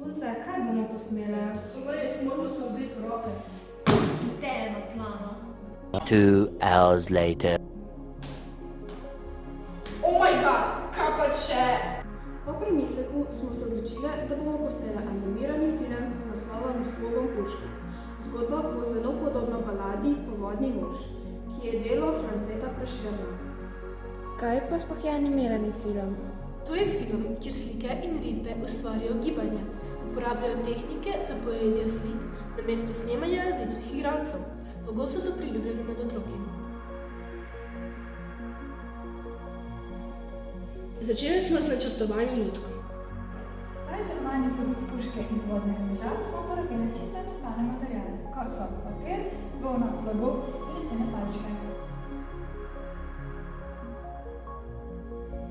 Punce, kaj bomo posnele? Samo res, moramo se vzeti v roke. Ideja na plano. 2 hours later. Oh my god, kaj pa če? Po premisleku smo se odločili, da bomo posneli animirani film z naslovom Zlogom Urška. Zgodba bo zelo podobna baladi Povodni mož, ki je delo Franceta Prešerna. Kaj pa sploh je animirani film? To je film, kjer slike in risbe ustvarjajo gibanje. Uporabljajo tehnike za poredje slik, namesto snemanja različnih igralcev. Pogosto so priljubljeni med otroki. Začeli smo z načrtovanjem lutk. Za izdelovanje lutk Urške in Povodnega moža smo uporabili čisto enostavne materiale, kot so papir, volna, blago in lesene palčke.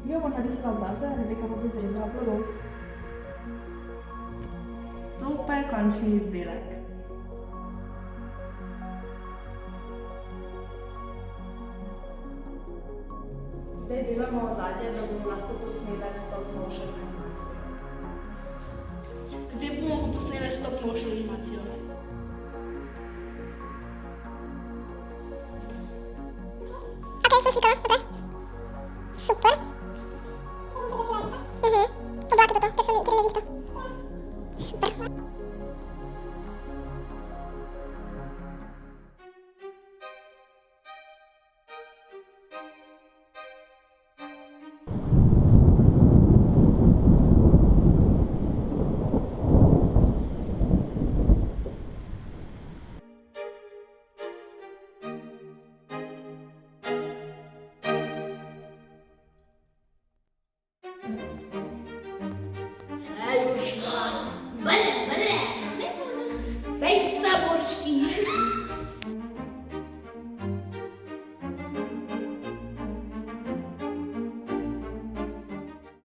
Jo bo narisala obraze, Rebeka pa bo zrezala blago. To pa je končni izdelek. Zdaj delamo ozadje, da bomo lahko posnele stop motion animacijo. Zdaj bomo posneli stop motion animacijo. Ok, sem slikala, ok. Super. Oblaki pa to, ker sem ne videla. Super.